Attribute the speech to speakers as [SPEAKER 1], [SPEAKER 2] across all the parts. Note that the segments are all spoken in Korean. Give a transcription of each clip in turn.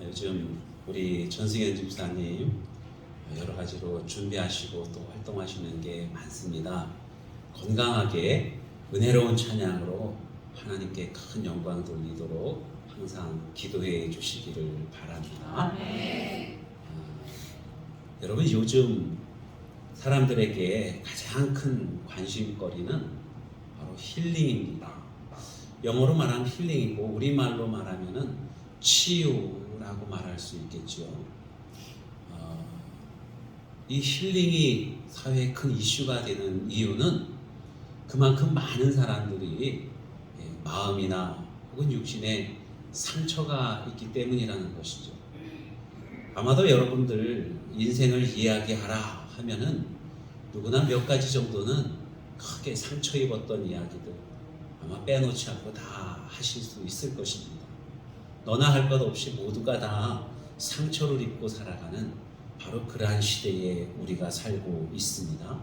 [SPEAKER 1] 요즘 우리 전승현 집사님 여러 가지로 준비하시고 또 활동하시는 게 많습니다. 건강하게 은혜로운 찬양으로 하나님께 큰 영광 돌리도록 항상 기도해 주시기를 바랍니다. 여러분, 요즘 사람들에게 가장 큰 관심거리는 바로 힐링입니다. 영어로 말하면 힐링이고 우리말로 말하면은 치유라고 말할 수 있겠죠. 이 힐링이 사회에 큰 이슈가 되는 이유는 그만큼 많은 사람들이 마음이나 혹은 육신에 상처가 있기 때문이라는 것이죠. 아마도 여러분들 인생을 이야기하라 하면은 누구나 몇 가지 정도는 크게 상처 입었던 이야기들 아마 빼놓지 않고 다 하실 수 있을 것입니다. 너나 할 것 없이 모두가 다 상처를 입고 살아가는 바로 그러한 시대에 우리가 살고 있습니다.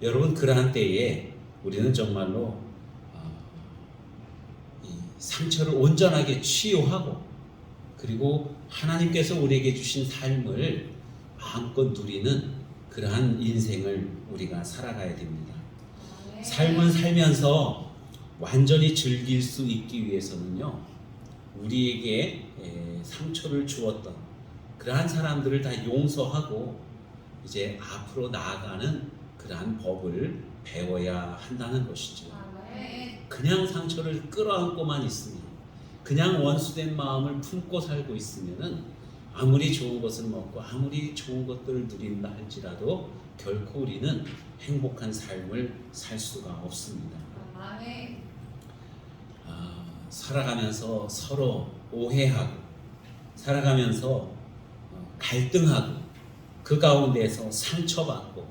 [SPEAKER 1] 여러분, 그러한 때에 우리는 정말로 이 상처를 온전하게 치유하고 그리고 하나님께서 우리에게 주신 삶을 마음껏 누리는 그러한 인생을 우리가 살아가야 됩니다. 삶을 살면서 완전히 즐길 수 있기 위해서는요, 우리에게 상처를 주었던 그러한 사람들을 다 용서하고 이제 앞으로 나아가는 그러한 법을 배워야 한다는 것이죠. 그냥 상처를 끌어안고만 있으면, 그냥 원수된 마음을 품고 살고 있으면은 아무리 좋은 것을 먹고 아무리 좋은 것들을 누린다 할지라도 결코 우리는 행복한 삶을 살 수가 없습니다. 살아가면서 서로 오해하고 살아가면서 갈등하고 그 가운데서 상처받고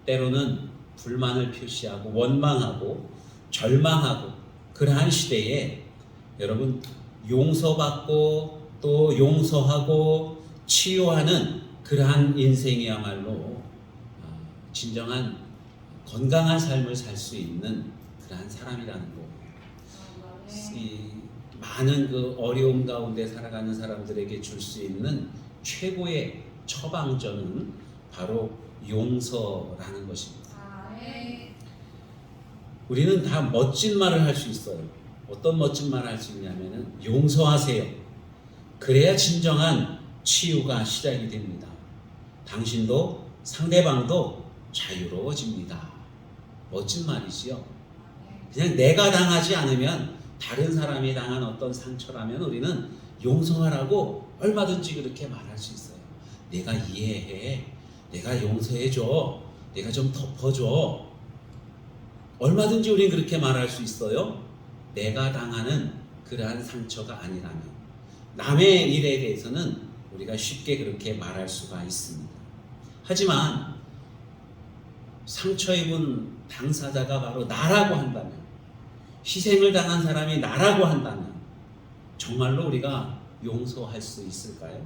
[SPEAKER 1] 때로는 불만을 표시하고 원망하고 절망하고 그러한 시대에 여러분, 용서받고 또 용서하고 치유하는 그러한 인생이야말로 진정한 건강한 삶을 살 수 있는 그러한 사람이라는 거예요. 이 많은 그 어려움 가운데 살아가는 사람들에게 줄 수 있는 최고의 처방전은 바로 용서라는 것입니다. 우리는 다 멋진 말을 할 수 있어요. 어떤 멋진 말을 할 수 있냐면은 용서하세요. 그래야 진정한 치유가 시작이 됩니다. 당신도 상대방도 자유로워집니다. 멋진 말이지요. 그냥 내가 당하지 않으면 다른 사람이 당한 어떤 상처라면 우리는 용서하라고 얼마든지 그렇게 말할 수 있어요. 내가 이해해. 내가 용서해줘. 내가 좀 덮어줘. 얼마든지 우리는 그렇게 말할 수 있어요. 내가 당하는 그러한 상처가 아니라면. 남의 일에 대해서는 우리가 쉽게 그렇게 말할 수가 있습니다. 하지만 상처 입은 당사자가 바로 나라고 한다면, 희생을 당한 사람이 나라고 한다면 정말로 우리가 용서할 수 있을까요?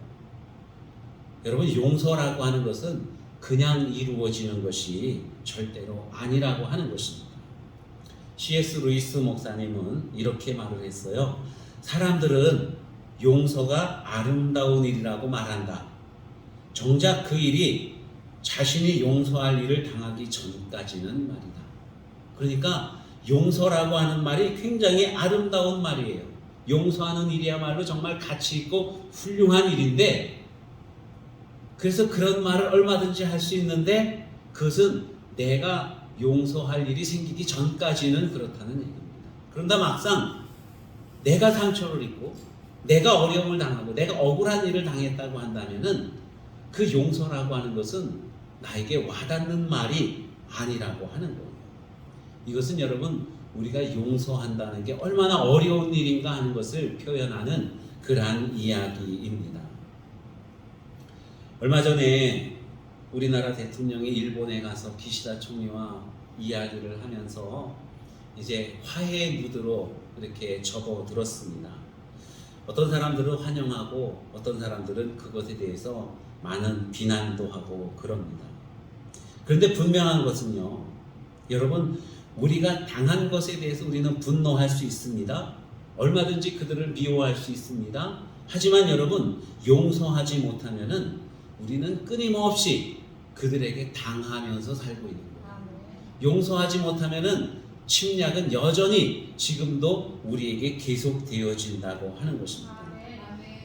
[SPEAKER 1] 여러분, 용서라고 하는 것은 그냥 이루어지는 것이 절대로 아니라고 하는 것입니다. C.S. 루이스 목사님은 이렇게 말을 했어요. 사람들은 용서가 아름다운 일이라고 말한다. 정작 그 일이 자신이 용서할 일을 당하기 전까지는 말이다. 그러니까 용서라고 하는 말이 굉장히 아름다운 말이에요. 용서하는 일이야말로 정말 가치 있고 훌륭한 일인데, 그래서 그런 말을 얼마든지 할 수 있는데 그것은 내가 용서할 일이 생기기 전까지는 그렇다는 얘기입니다. 그런데 막상 내가 상처를 입고 내가 어려움을 당하고 내가 억울한 일을 당했다고 한다면은 그 용서라고 하는 것은 나에게 와닿는 말이 아니라고 하는 거예요. 이것은 여러분, 우리가 용서한다는 게 얼마나 어려운 일인가 하는 것을 표현하는 그러한 이야기입니다. 얼마 전에 우리나라 대통령이 일본에 가서 기시다 총리와 이야기를 하면서 이제 화해의 무드로 이렇게 접어들었습니다. 어떤 사람들은 환영하고 어떤 사람들은 그것에 대해서 많은 비난도 하고 그럽니다. 그런데 분명한 것은요, 여러분, 우리가 당한 것에 대해서 우리는 분노할 수 있습니다. 얼마든지 그들을 미워할 수 있습니다. 하지만 여러분, 용서하지 못하면은 우리는 끊임없이 그들에게 당하면서 살고 있는 거예요. 용서하지 못하면은 침략은 여전히 지금도 우리에게 계속되어진다고 하는 것입니다.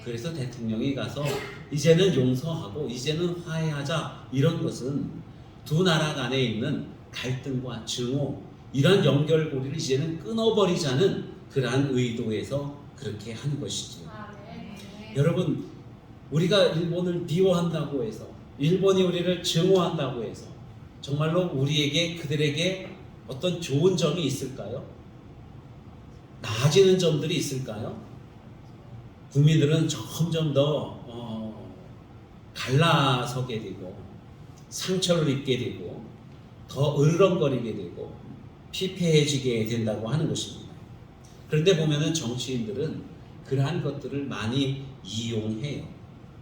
[SPEAKER 1] 그래서 대통령이 가서 이제는 용서하고 이제는 화해하자, 이런 것은 두 나라 간에 있는 갈등과 증오, 이런 연결고리를 이제는 끊어버리자는 그러한 의도에서 그렇게 한 것이죠. 여러분, 우리가 일본을 미워한다고 해서, 일본이 우리를 증오한다고 해서 정말로 우리에게, 그들에게 어떤 좋은 점이 있을까요? 나아지는 점들이 있을까요? 국민들은 점점 더 갈라서게 되고 상처를 입게 되고 더 으르렁거리게 되고 피폐해지게 된다고 하는 것입니다. 그런데 보면은 정치인들은 그러한 것들을 많이 이용해요.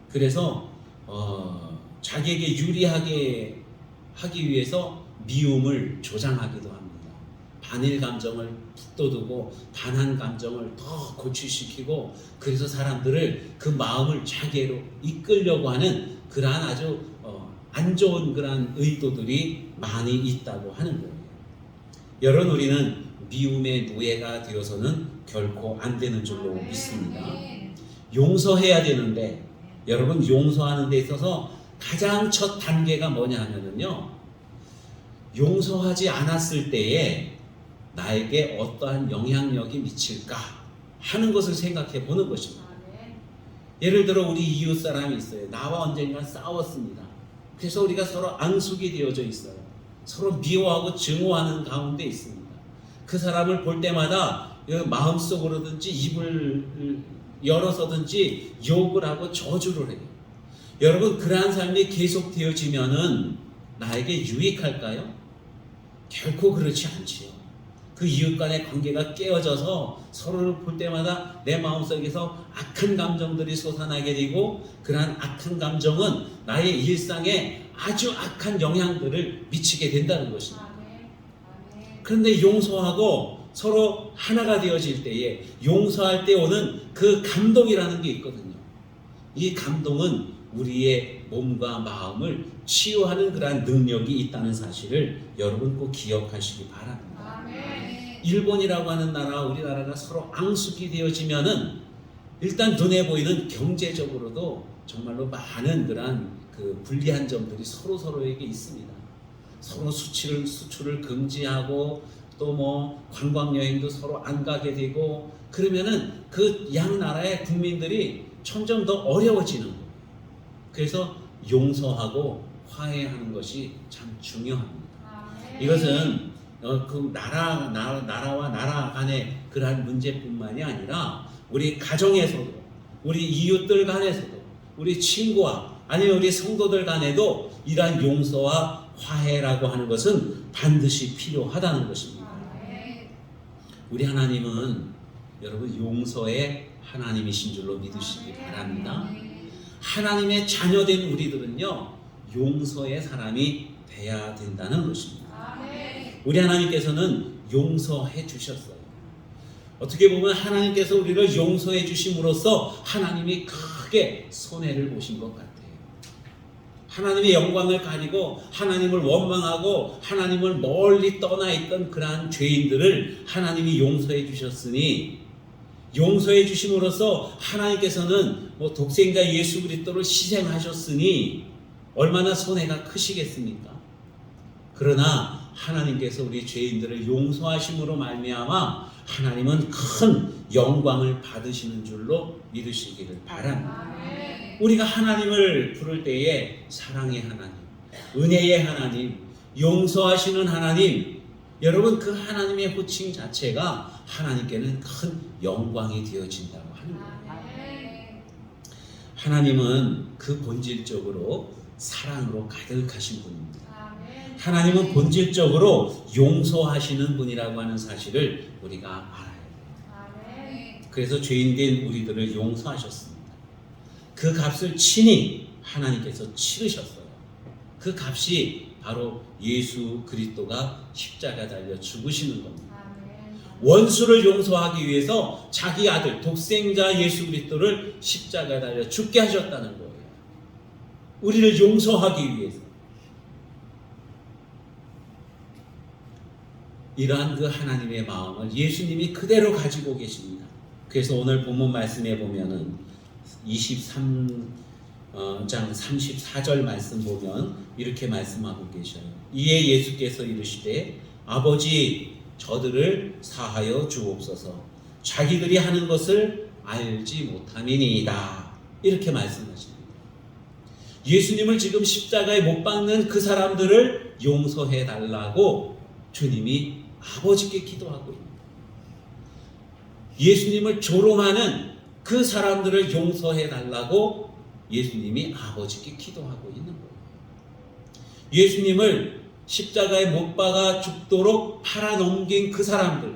[SPEAKER 1] 그래서 자기에게 유리하게 하기 위해서 미움을 조장하기도 합니다. 반일 감정을 북돋우고 반한 감정을 더 고취시키고, 그래서 사람들을 그 마음을 자기로 이끌려고 하는 그러한 아주 안 좋은 그러한 의도들이 많이 있다고 하는 거예요. 여러분, 우리는 미움의 노예가 되어서는 결코 안 되는 줄로 믿습니다. 용서해야 되는데, 여러분, 용서하는 데 있어서 가장 첫 단계가 뭐냐 하면요, 용서하지 않았을 때에 나에게 어떠한 영향력이 미칠까 하는 것을 생각해 보는 것입니다. 예를 들어 우리 이웃 사람이 있어요. 나와 언젠가 싸웠습니다. 그래서 우리가 서로 앙숙이 되어져 있어요. 서로 미워하고 증오하는 가운데 있습니다. 그 사람을 볼 때마다 마음속으로든지 입을 열어서든지 욕을 하고 저주를 해요. 여러분, 그러한 삶이 계속 되어지면은 나에게 유익할까요? 결코 그렇지 않지요. 그 이웃 간의 관계가 깨어져서 서로를 볼 때마다 내 마음속에서 악한 감정들이 솟아나게 되고, 그러한 악한 감정은 나의 일상에 아주 악한 영향들을 미치게 된다는 것입니다. 그런데 용서하고 서로 하나가 되어질 때에, 용서할 때 오는 그 감동이라는 게 있거든요. 이 감동은 우리의 몸과 마음을 치유하는 그러한 능력이 있다는 사실을 여러분 꼭 기억하시기 바랍니다. 일본이라고 하는 나라와 우리나라가 서로 앙숙이 되어지면은 일단 눈에 보이는 경제적으로도 정말로 많은 그러한 그 불리한 점들이 서로에게 있습니다. 서로 수출을 금지하고 또 뭐 관광 여행도 서로 안 가게 되고, 그러면은 그 양 나라의 국민들이 점점 더 어려워지는 거예요. 그래서 용서하고 화해하는 것이 참 중요합니다. 이것은 그 나라와 나라 간의 그러한 문제뿐만이 아니라 우리 가정에서도, 우리 이웃들 간에서도, 우리 친구와 아니면 우리 성도들 간에도 이러한 용서와 화해라고 하는 것은 반드시 필요하다는 것입니다. 우리 하나님은 여러분 용서의 하나님이신 줄로 믿으시기 바랍니다. 하나님의 자녀된 우리들은요, 용서의 사람이 돼야 된다는 것입니다. 우리 하나님께서는 용서해 주셨어요. 어떻게 보면 하나님께서 우리를 용서해 주심으로써 하나님이 크게 손해를 보신 것 같아요. 하나님의 영광을 가리고 하나님을 원망하고 하나님을 멀리 떠나 있던 그러한 죄인들을 하나님이 용서해 주셨으니, 용서해 주심으로써 하나님께서는 독생자 예수 그리스도를 희생하셨으니 얼마나 손해가 크시겠습니까? 그러나 하나님께서 우리 죄인들을 용서하심으로 말미암아 하나님은 큰 영광을 받으시는 줄로 믿으시기를 바랍니다. 우리가 하나님을 부를 때에 사랑의 하나님, 은혜의 하나님, 용서하시는 하나님, 여러분 그 하나님의 호칭 자체가 하나님께는 큰 영광이 되어진다고 하는 거예요. 하나님은 그 본질적으로 사랑으로 가득하신 분입니다. 하나님은 본질적으로 용서하시는 분이라고 하는 사실을 우리가 알아야 돼요. 그래서 죄인된 우리들을 용서하셨습니다. 그 값을 친히 하나님께서 치르셨어요. 그 값이 바로 예수 그리스도가 십자가 달려 죽으시는 겁니다. 원수를 용서하기 위해서 자기 아들 독생자 예수 그리스도를 십자가에 달려 죽게 하셨다는 거예요. 우리를 용서하기 위해서. 이러한 그 하나님의 마음을 예수님이 그대로 가지고 계십니다. 그래서 오늘 본문 말씀에 보면은 23장 34절 말씀 보면 이렇게 말씀하고 계셔요. 이에 예수께서 이르시되 아버지 저들을 사하여 주옵소서 자기들이 하는 것을 알지 못함이니이다. 이렇게 말씀하십니다. 예수님을 지금 십자가에 못 박는 그 사람들을 용서해 달라고 주님이 아버지께 기도하고 있습니다. 예수님을 조롱하는 그 사람들을 용서해 달라고 예수님이 아버지께 기도하고 있는 거예요. 예수님을 십자가에 못 박아 죽도록 팔아넘긴 그 사람들,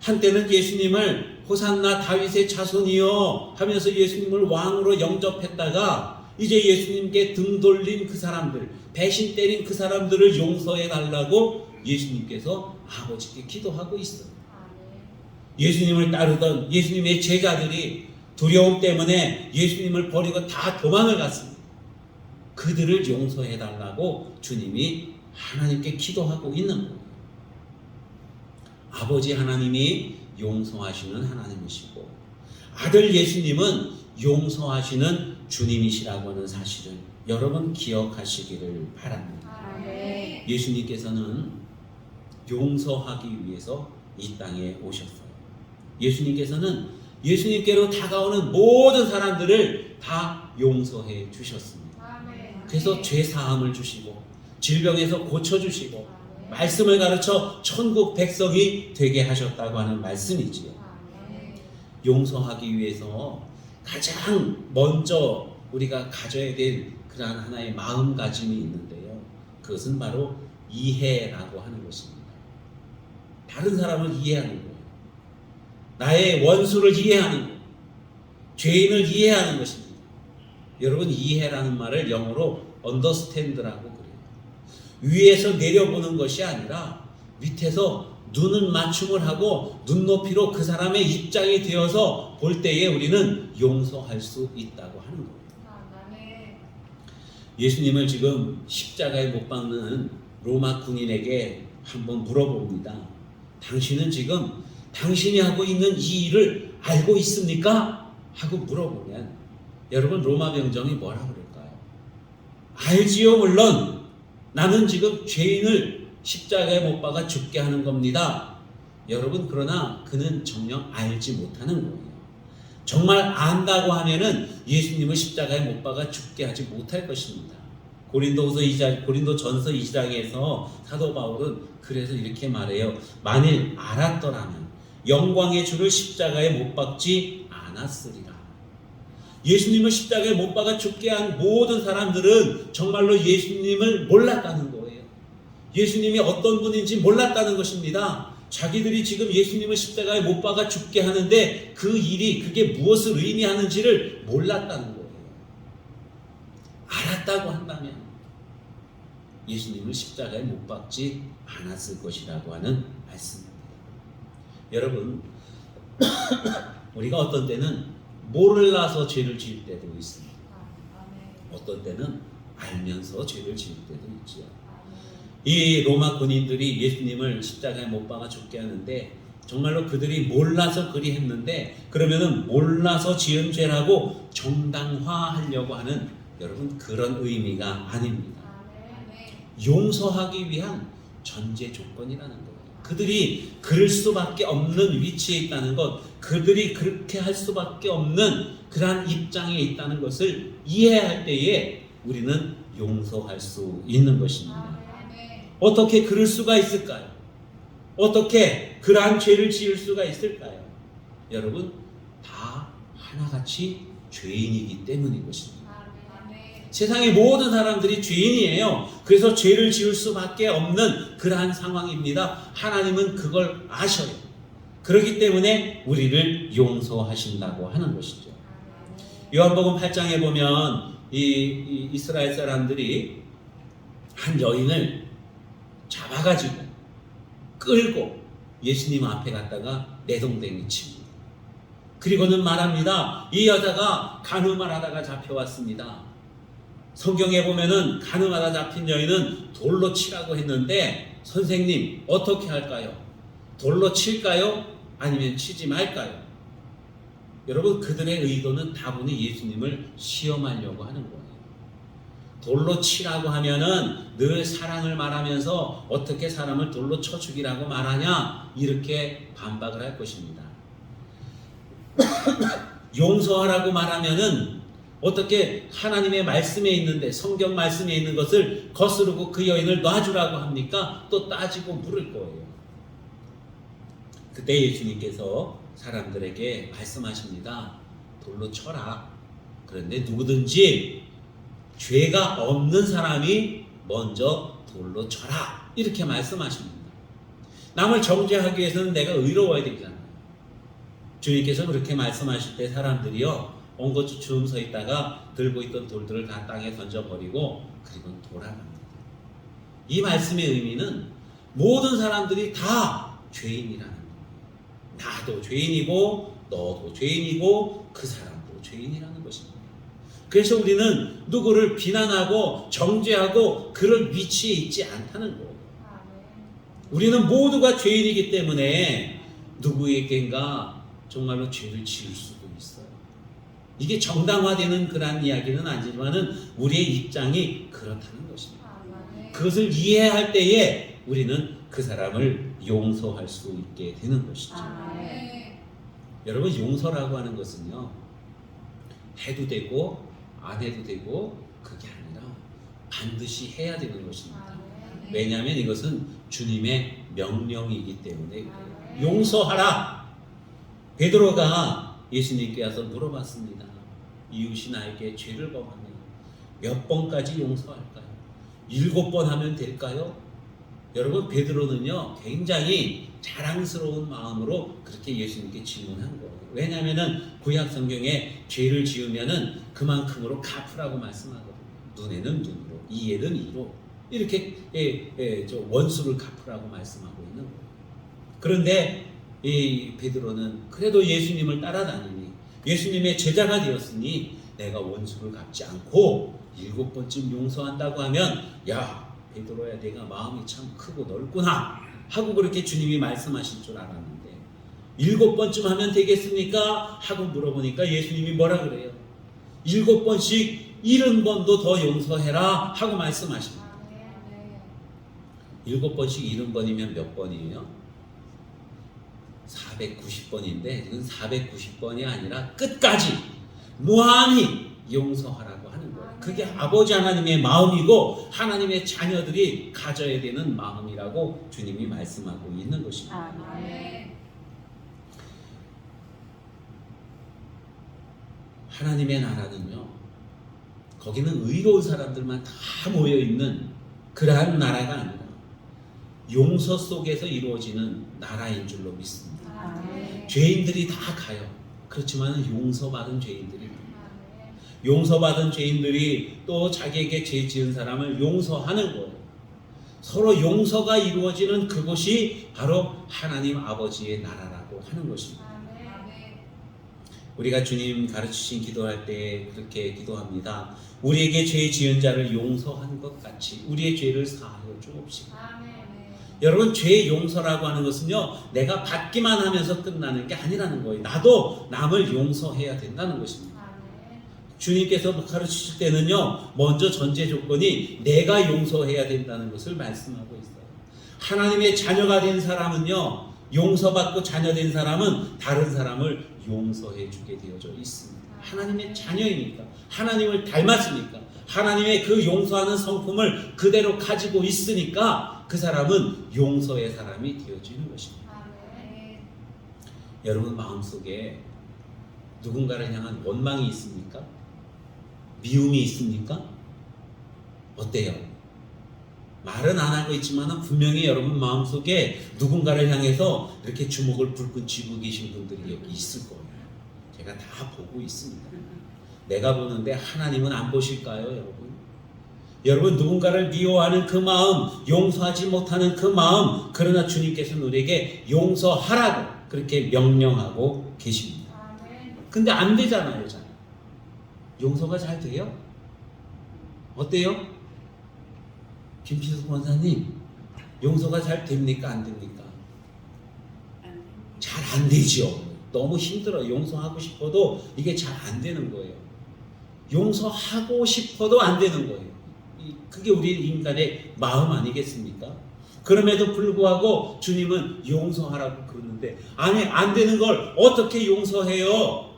[SPEAKER 1] 한때는 예수님을 호산나 다윗의 자손이여 하면서 예수님을 왕으로 영접했다가 이제 예수님께 등 돌린 그 사람들, 배신 때린 그 사람들을 용서해 달라고 예수님께서 아버지께 기도하고 있어요. 예수님을 따르던 예수님의 제자들이 두려움 때문에 예수님을 버리고 다 도망을 갔습니다. 그들을 용서해 달라고 주님이 하나님께 기도하고 있는 거예요. 아버지 하나님이 용서하시는 하나님이시고 아들 예수님은 용서하시는 주님이시라고 하는 사실을 여러분 기억하시기를 바랍니다. 예수님께서는 용서하기 위해서 이 땅에 오셨어요. 예수님께서는 예수님께로 다가오는 모든 사람들을 다 용서해 주셨습니다. 그래서 죄 사함을 주시고 질병에서 고쳐주시고 말씀을 가르쳐 천국 백성이 되게 하셨다고 하는 말씀이지요. 용서하기 위해서 가장 먼저 우리가 가져야 될 그러한 하나의 마음가짐이 있는데요. 그것은 바로 이해라고 하는 것입니다. 다른 사람을 이해하는 거예요. 나의 원수를 이해하는 거예요. 죄인을 이해하는 것입니다. 여러분 이해라는 말을 영어로 understand라고 그래요. 위에서 내려보는 것이 아니라 밑에서 눈을 맞춤을 하고 눈높이로 그 사람의 입장이 되어서 볼 때에 우리는 용서할 수 있다고 하는 거예요. 예수님을 지금 십자가에 못 박는 로마 군인에게 한번 물어봅니다. 당신은 지금 당신이 하고 있는 이 일을 알고 있습니까? 하고 물어보면 여러분 로마 병정이 뭐라 그럴까요? 알지요. 물론 나는 지금 죄인을 십자가에 못 박아 죽게 하는 겁니다. 여러분 그러나 그는 정녕 알지 못하는 거예요. 정말 안다고 하면은 예수님을 십자가에 못 박아 죽게 하지 못할 것입니다. 고린도전서 2장에서 사도 바울은 그래서 이렇게 말해요. 만일 알았더라면 영광의 주를 십자가에 못 박지 않았으리라. 예수님을 십자가에 못 박아 죽게 한 모든 사람들은 정말로 예수님을 몰랐다는 거예요. 예수님이 어떤 분인지 몰랐다는 것입니다. 자기들이 지금 예수님을 십자가에 못 박아 죽게 하는데 그 일이 그게 무엇을 의미하는지를 몰랐다는 거예요. 알았다고 한다면 예수님을 십자가에 못 박지 않았을 것이라고 하는 말씀입니다. 여러분 우리가 어떤 때는 몰라서 죄를 지을 때도 있습니다. 어떤 때는 알면서 죄를 지을 때도 있지요. 이 로마 군인들이 예수님을 십자가에 못 박아 죽게 하는데 정말로 그들이 몰라서 그리 했는데 그러면은 몰라서 지은 죄라고 정당화하려고 하는 여러분 그런 의미가 아닙니다. 용서하기 위한 전제 조건이라는 거예요. 그들이 그럴 수밖에 없는 위치에 있다는 것, 그들이 그렇게 할 수밖에 없는 그러한 입장에 있다는 것을 이해할 때에 우리는 용서할 수 있는 것입니다. 어떻게 그럴 수가 있을까요? 어떻게 그러한 죄를 지을 수가 있을까요? 여러분 다 하나같이 죄인이기 때문인 것입니다. 세상의 모든 사람들이 죄인이에요. 그래서 죄를 지을 수밖에 없는 그러한 상황입니다. 하나님은 그걸 아셔요. 그렇기 때문에 우리를 용서하신다고 하는 것이죠. 요한복음 8장에 보면 이 이스라엘 사람들이 한 여인을 잡아가지고 끌고 예수님 앞에 갔다가 내동댕이 칩니다. 그리고는 말합니다. 이 여자가 간음을 하다가 잡혀왔습니다. 성경에 보면은 간음하다 잡힌 여인은 돌로 치라고 했는데 선생님 어떻게 할까요? 돌로 칠까요? 아니면 치지 말까요? 여러분 그들의 의도는 다분히 예수님을 시험하려고 하는 거예요. 돌로 치라고 하면은 늘 사랑을 말하면서 어떻게 사람을 돌로 쳐 죽이라고 말하냐 이렇게 반박을 할 것입니다. 용서하라고 말하면은 어떻게 하나님의 말씀에 있는데 성경 말씀에 있는 것을 거스르고 그 여인을 놔주라고 합니까? 또 따지고 물을 거예요. 그때 예수님께서 사람들에게 말씀하십니다. 돌로 쳐라. 그런데 누구든지 죄가 없는 사람이 먼저 돌로 쳐라. 이렇게 말씀하십니다. 남을 정죄하기 위해서는 내가 의로워야 되잖아요. 주님께서 그렇게 말씀하실 때 사람들이요 엉거주춤 서 있다가 들고 있던 돌들을 다 땅에 던져버리고 그리고 돌아갑니다. 이 말씀의 의미는 모든 사람들이 다 죄인이라는 거예요. 나도 죄인이고 너도 죄인이고 그 사람도 죄인이라는 것입니다. 그래서 우리는 누구를 비난하고 정죄하고 그럴 위치에 있지 않다는 거예요. 우리는 모두가 죄인이기 때문에 누구에겐가 정말로 죄를 지을 수도 있어요. 이게 정당화되는 그런 이야기는 아니지만은 우리의 입장이 그렇다는 것입니다. 그것을 이해할 때에 우리는 그 사람을 용서할 수 있게 되는 것이죠. 여러분 용서라고 하는 것은요 해도 되고 안 해도 되고 그게 아니라 반드시 해야 되는 것입니다. 왜냐하면 이것은 주님의 명령이기 때문에 용서하라. 베드로가 예수님께 와서 물어봤습니다. 이웃이 나에게 죄를 범하면 몇 번까지 용서할까요? 7번 하면 될까요? 여러분 베드로는요 굉장히 자랑스러운 마음으로 그렇게 예수님께 질문한 거예요. 왜냐하면은 구약 성경에 죄를 지으면은 그만큼으로 갚으라고 말씀하거든요. 눈에는 눈으로, 이에는 이로 이렇게 원수를 갚으라고 말씀하고 있는 거예요. 그런데 이 베드로는 그래도 예수님을 따라다니니 예수님의 제자가 되었으니 내가 원수를 갚지 않고 7번쯤 용서한다고 하면 야 베드로야 내가 마음이 참 크고 넓구나 하고 그렇게 주님이 말씀하실 줄 알았는데 7번쯤 하면 되겠습니까? 하고 물어보니까 예수님이 뭐라 그래요? 7번씩 70번도 더 용서해라 하고 말씀하십니다. 7번씩 70번이면 몇 번이에요? 490번인데 이건 490번이 아니라 끝까지 무한히 용서하라고 하는 거예요. 그게 아버지 하나님의 마음이고 하나님의 자녀들이 가져야 되는 마음이라고 주님이 말씀하고 있는 것입니다. 하나님의 나라는요 거기는 의로운 사람들만 다 모여있는 그러한 나라가 아니라 용서 속에서 이루어지는 나라인 줄로 믿습니다. 죄인들이 다 가요. 그렇지만 용서받은 죄인들이 용서받은 죄인들이 또 자기에게 죄 지은 사람을 용서하는 거예요. 서로 용서가 이루어지는 그곳이 바로 하나님 아버지의 나라라고 하는 것입니다. 우리가 주님 가르치신 기도할 때 그렇게 기도합니다. 우리에게 죄 지은 자를 용서한 것 같이 우리의 죄를 사하여 주옵시고. 여러분 죄 용서라고 하는 것은요 내가 받기만 하면서 끝나는 게 아니라는 거예요. 나도 남을 용서해야 된다는 것입니다. 주님께서 가르치실 때는요 먼저 전제 조건이 내가 용서해야 된다는 것을 말씀하고 있어요. 하나님의 자녀가 된 사람은요 용서받고 자녀된 사람은 다른 사람을 용서해 주게 되어져 있습니다. 하나님의 자녀이니까 하나님을 닮았으니까 하나님의 그 용서하는 성품을 그대로 가지고 있으니까 그 사람은 용서의 사람이 되어지는 것입니다. 여러분 마음속에 누군가를 향한 원망이 있습니까? 미움이 있습니까? 어때요? 말은 안 하고 있지만 분명히 여러분 마음속에 누군가를 향해서 이렇게 주먹을 불끈 쥐고 계신 분들이 여기 있을 거예요. 제가 다 보고 있습니다. 내가 보는데 하나님은 안 보실까요, 여러분? 여러분 누군가를 미워하는 그 마음, 용서하지 못하는 그 마음, 그러나 주님께서는 우리에게 용서하라고 그렇게 명령하고 계십니다. 근데 안 되잖아요, 잘. 용서가 잘 돼요? 어때요? 김필수 권사님, 용서가 잘 됩니까? 안 됩니까? 잘 안 되죠. 너무 힘들어요. 용서하고 싶어도 이게 잘 안 되는 거예요. 용서하고 싶어도 안 되는 거예요. 그게 우리 인간의 마음 아니겠습니까? 그럼에도 불구하고 주님은 용서하라고 그러는데, 아니 안 되는 걸 어떻게 용서해요?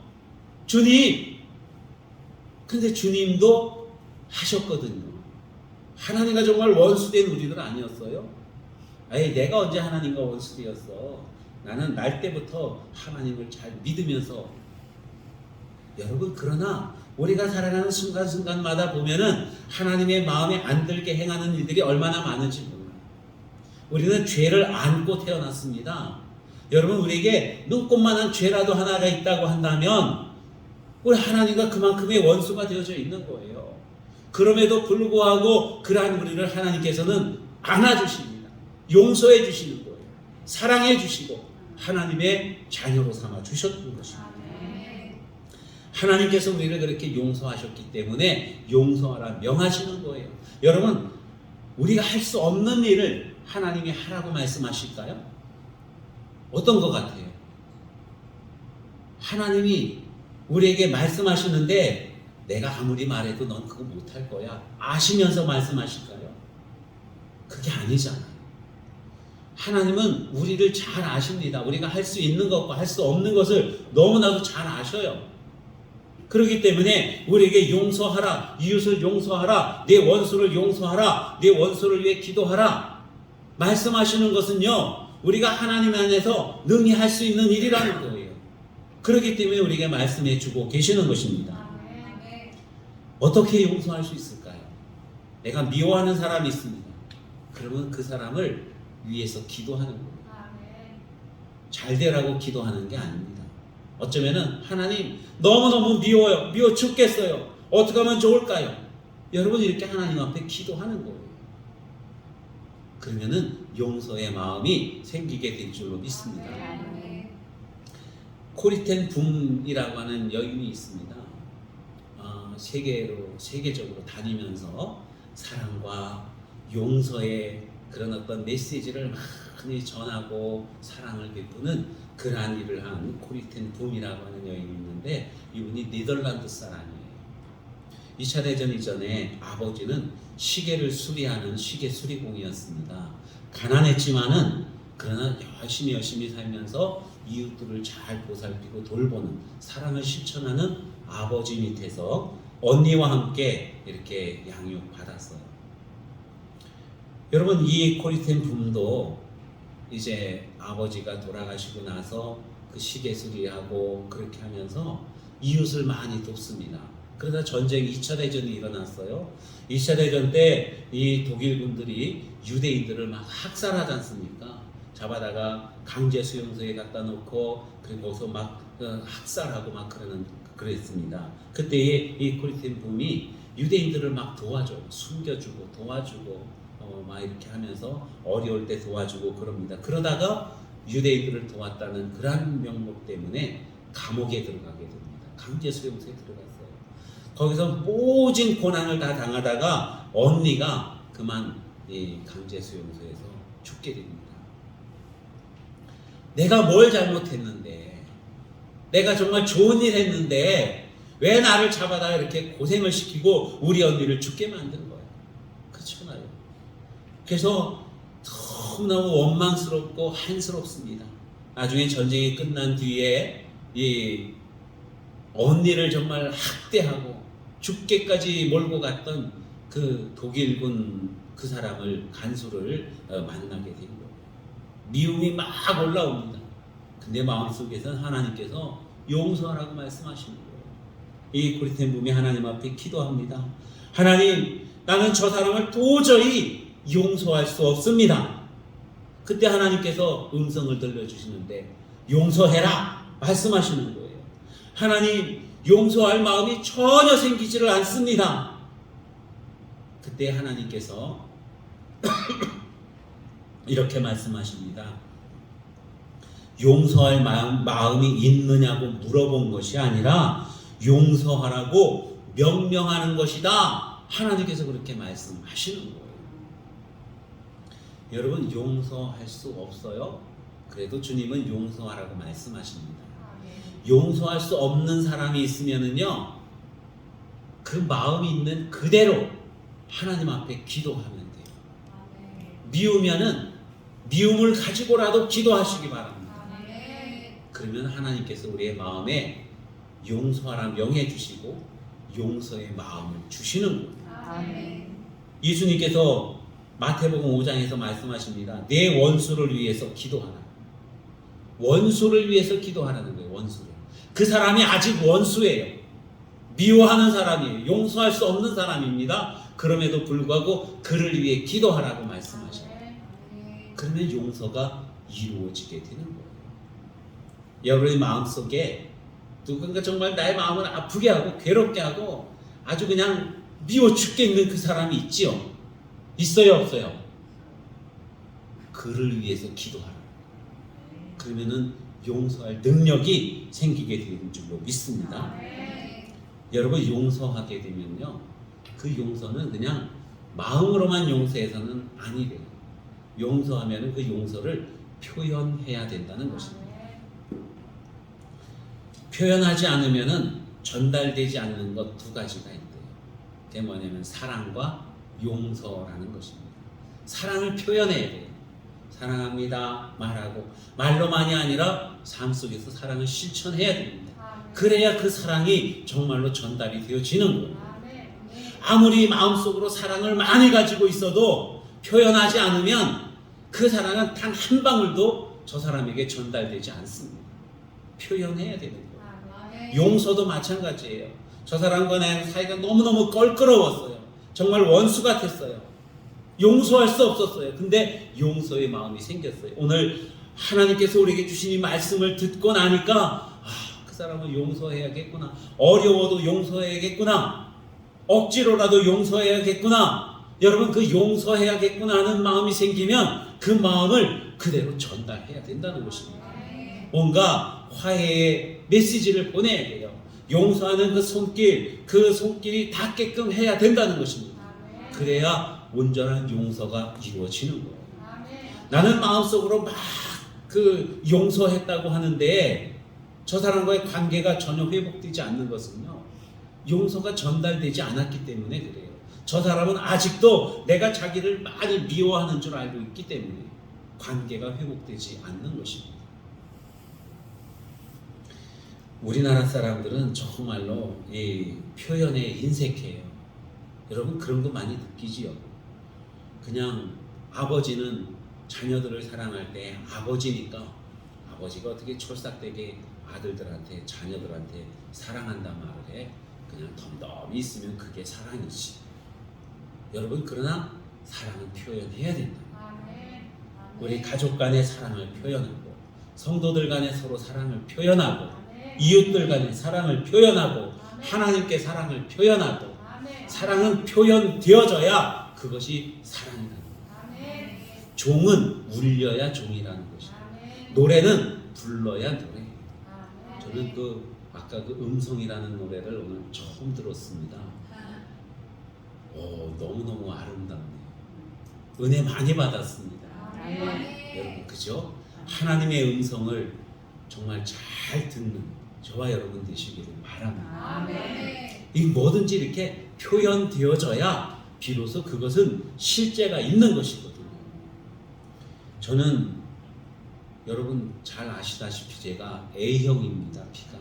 [SPEAKER 1] 주님! 근데 주님도 하셨거든요. 하나님과 정말 원수된 우리들 아니었어요? 아니 내가 언제 하나님과 원수되었어? 나는 날 때부터 하나님을 잘 믿으면서. 여러분 그러나 우리가 살아가는 순간순간마다 보면은 하나님의 마음에 안 들게 행하는 일들이 얼마나 많은지 몰라요. 우리는 죄를 안고 태어났습니다. 여러분 우리에게 눈꽃만한 죄라도 하나가 있다고 한다면 우리 하나님과 그만큼의 원수가 되어져 있는 거예요. 그럼에도 불구하고 그러한 우리를 하나님께서는 안아주십니다. 용서해 주시는 거예요. 사랑해 주시고 하나님의 자녀로 삼아 주셨던 것입니다. 하나님께서 우리를 그렇게 용서하셨기 때문에 용서하라 명하시는 거예요. 여러분 우리가 할 수 없는 일을 하나님이 하라고 말씀하실까요? 어떤 것 같아요? 하나님이 우리에게 말씀하시는데 내가 아무리 말해도 넌 그거 못할 거야 아시면서 말씀하실까요? 그게 아니잖아요. 하나님은 우리를 잘 아십니다. 우리가 할 수 있는 것과 할 수 없는 것을 너무나도 잘 아셔요. 그렇기 때문에 우리에게 용서하라, 이웃을 용서하라, 내 원수를 용서하라, 내 원수를 위해 기도하라 말씀하시는 것은요, 우리가 하나님 안에서 능히 할 수 있는 일이라는 거예요. 그렇기 때문에 우리에게 말씀해 주고 계시는 것입니다. 어떻게 용서할 수 있을까요? 내가 미워하는 사람이 있습니다. 그러면 그 사람을 위해서 기도하는 거예요. 잘 되라고 기도하는 게 아닙니다. 어쩌면은 하나님 너무너무 미워요. 미워 죽겠어요. 어떻게 하면 좋을까요? 여러분 이렇게 하나님 앞에 기도하는 거예요. 그러면은 용서의 마음이 생기게 될 줄로 믿습니다. 코리텐 붐이라고 하는 여인이 있습니다. 세계적으로 다니면서 사랑과 용서의 그런 어떤 메시지를 많이 전하고 사랑을 베푸는 그러한 일을 한 코리텐 붐이라고 하는 여인이 있는데, 이분이 네덜란드 사람이에요. 2차 대전 이전에 아버지는 시계를 수리하는 시계 수리공이었습니다. 가난했지만은 그러나 열심히 살면서 이웃들을 잘 보살피고 돌보는 사랑을 실천하는 아버지 밑에서 언니와 함께 이렇게 양육받았어요. 여러분 이 코리텐 붐도 이제 아버지가 돌아가시고 나서 그 시계 수리하고 그렇게 하면서 이웃을 많이 돕습니다. 그러다 전쟁 2차 대전이 일어났어요. 2차 대전 때 이 독일군들이 유대인들을 막 학살하지 않습니까? 잡아다가 강제 수용소에 갖다 놓고 그리고 거기서 막 학살하고 막 그랬습니다. 그때 이 코리텐 붐이 유대인들을 막 도와줘요. 숨겨주고 도와주고 막 이렇게 하면서 어려울 때 도와주고 그럽니다. 그러다가 유대인들을 도왔다는 그러한 명목 때문에 감옥에 들어가게 됩니다. 강제 수용소에 들어갔어요. 거기서 모진 고난을 다 당하다가 언니가 그만 이 강제 수용소에서 죽게 됩니다. 내가 뭘 잘못했는데, 내가 정말 좋은 일 했는데 왜 나를 잡아다 이렇게 고생을 시키고 우리 언니를 죽게 만든 거예요. 그렇잖아요. 그래서 너무너무 원망스럽고 한스럽습니다. 나중에 전쟁이 끝난 뒤에 이 언니를 정말 학대하고 죽게까지 몰고 갔던 그 독일군 그 사람을 간수를 만나게 된 거예요. 미움이 막 올라옵니다. 근데 마음속에서는 하나님께서 용서하라고 말씀하시는 거예요. 이 코리텐 붐이 하나님 앞에 기도합니다. 하나님, 나는 저 사람을 도저히 용서할 수 없습니다. 그때 하나님께서 음성을 들려주시는데 용서해라 말씀하시는 거예요. 하나님 용서할 마음이 전혀 생기지를 않습니다. 그때 하나님께서 이렇게 말씀하십니다. 용서할 마음이 있느냐고 물어본 것이 아니라 용서하라고 명령하는 것이다. 하나님께서 그렇게 말씀하시는 거예요. 여러분 용서할 수 없어요? 그래도 주님은 용서하라고 말씀하십니다. 용서할 수 없는 사람이 있으면은요, 그 마음이 있는 그대로 하나님 앞에 기도하면 돼요. 미우면은 미움을 가지고라도 기도하시기 바랍니다. 그러면 하나님께서 우리의 마음에 용서하라 명해 주시고 용서의 마음을 주시는 거예요. 예수님께서 마태복음 5장에서 말씀하십니다. 내 원수를 위해서 기도하라. 원수를 위해서 기도하라는 거예요. 원수를. 그 사람이 아직 원수예요. 미워하는 사람이에요. 용서할 수 없는 사람입니다. 그럼에도 불구하고 그를 위해 기도하라고 말씀하셔요. 그러면 용서가 이루어지게 되는 거예요. 여러분의 마음속에 누군가 정말 나의 마음을 아프게 하고 괴롭게 하고 아주 그냥 미워 죽겠는 그 사람이 있지요? 있어요, 없어요? 그를 위해서 기도하라. 그러면은 용서할 능력이 생기게 되는 줄로 믿습니다. 여러분 용서하게 되면요, 그 용서는 그냥 마음으로만 용서해서는 아니래요. 용서하면은 그 용서를 표현해야 된다는 것입니다. 표현하지 않으면은 전달되지 않는 것 두 가지가 있대요. 그게 뭐냐면 사랑과 용서라는 것입니다. 사랑을 표현해야 돼요. 사랑합니다 말하고 말로만이 아니라 삶 속에서 사랑을 실천해야 됩니다. 그래야 그 사랑이 정말로 전달이 되어지는 거예요. 아무리 마음속으로 사랑을 많이 가지고 있어도 표현하지 않으면 그 사랑은 단 한 방울도 저 사람에게 전달되지 않습니다. 표현해야 되는 거예요. 용서도 마찬가지예요. 저 사람과 내 사이가 너무너무 껄끄러웠어요. 정말 원수 같았어요. 용서할 수 없었어요. 근데 용서의 마음이 생겼어요. 오늘 하나님께서 우리에게 주신 이 말씀을 듣고 나니까 그 사람을 용서해야겠구나. 어려워도 용서해야겠구나. 억지로라도 용서해야겠구나. 여러분 그 용서해야겠구나 하는 마음이 생기면 그 마음을 그대로 전달해야 된다는 것입니다. 뭔가 화해의 메시지를 보내야 돼요. 용서하는 그 손길이 닿게끔 해야 된다는 것입니다. 그래야 온전한 용서가 이루어지는 거예요. 나는 마음속으로 막 그 용서했다고 하는데 저 사람과의 관계가 전혀 회복되지 않는 것은요, 용서가 전달되지 않았기 때문에 그래요. 저 사람은 아직도 내가 자기를 많이 미워하는 줄 알고 있기 때문에 관계가 회복되지 않는 것입니다. 우리나라 사람들은 정말로 이 표현에 인색해요. 여러분 그런 거 많이 느끼지요? 그냥 아버지는 자녀들을 사랑할 때 아버지니까 아버지가 어떻게 촐싹되게 아들들한테 자녀들한테 사랑한단 말을 해. 그냥 덤덤히 있으면 그게 사랑이지. 여러분 그러나 사랑은 표현해야 된다. 우리 가족 간의 사랑을 표현하고 성도들 간의 서로 사랑을 표현하고 이웃들 간의 사랑을 표현하고 하나님께 사랑을 표현하고 사랑은 표현되어져야 그것이 사랑이다. 종은 울려야 종이라는 것이에요. 노래는 불러야 노래. 저는 아까 그 음성이라는 노래를 오늘 처음 들었습니다. 너무너무 아름답네요. 은혜 많이 받았습니다. 여러분 그죠? 하나님의 음성을 정말 잘 듣는 저와 여러분 되시기를 바랍니다. 이 뭐든지 이렇게 표현되어져야 비로소 그것은 실제가 있는 것이거든요. 저는 여러분 잘 아시다시피 제가 A형입니다. 피가.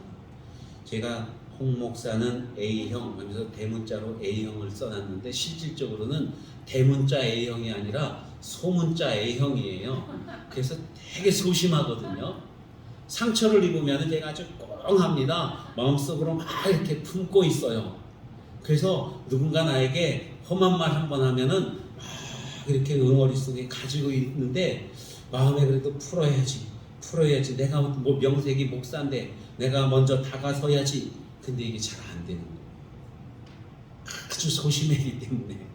[SPEAKER 1] 제가 홍 목사는 A형 하면서 대문자로 A형을 써놨는데 실질적으로는 대문자 A형이 아니라 소문자 A형이에요. 그래서 되게 소심하거든요. 상처를 입으면 제가 아주 꽁합니다. 마음속으로 막 이렇게 품고 있어요. 그래서 누군가 나에게 험한 말 한 번 하면은 막 이렇게 응어리 속에 가지고 있는데 마음에 그래도 풀어야지. 내가 뭐 명색이 목사인데 내가 먼저 다가서야지. 근데 이게 잘 안 되는 거예요. 아주 소심하기 때문에.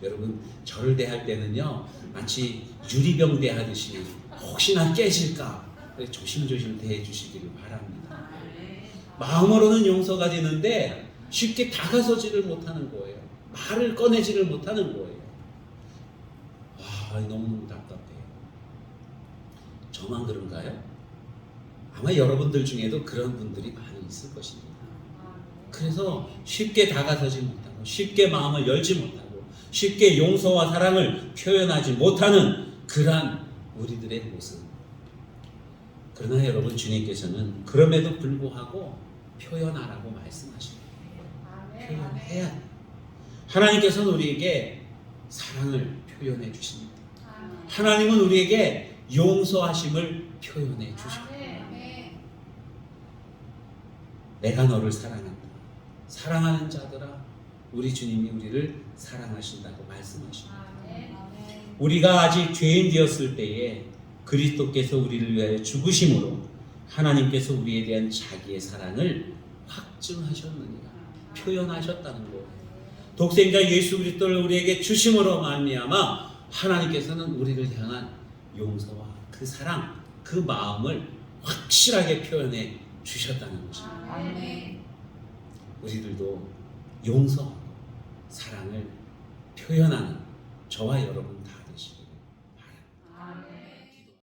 [SPEAKER 1] 여러분, 저를 대할 때는요, 마치 유리병 대하듯이 혹시나 깨질까 조심조심 대해 주시기를 바랍니다. 마음으로는 용서가 되는데 쉽게 다가서지를 못하는 거예요. 말을 꺼내지를 못하는 거예요. 너무너무 답답해요. 저만 그런가요? 아마 여러분들 중에도 그런 분들이 많이 있을 것입니다. 그래서 쉽게 다가서지 못하고 쉽게 마음을 열지 못하고 쉽게 용서와 사랑을 표현하지 못하는 그러한 우리들의 모습. 그러나 여러분, 주님께서는 그럼에도 불구하고 표현하라고 말씀하십니다. 표현해야 돼요. 하나님께서는 우리에게 사랑을 표현해 주십니다. 하나님은 우리에게 용서하심을 표현해 주십니다. 내가 너를 사랑한다. 사랑하는 자들아, 우리 주님이 우리를 사랑하신다고 말씀하십니다. 우리가 아직 죄인 되었을 때에 그리스도께서 우리를 위하여 죽으심으로 하나님께서 우리에 대한 자기의 사랑을 확증하셨느니라, 표현하셨다는 거예요. 독생자 예수 그리스도를 우리에게 주심으로 말미암아 하나님께서는 우리를 향한 용서와 그 사랑, 그 마음을 확실하게 표현해 주셨다는 것입니다. 우리들도 용서하고 사랑을 표현하는 저와 여러분 다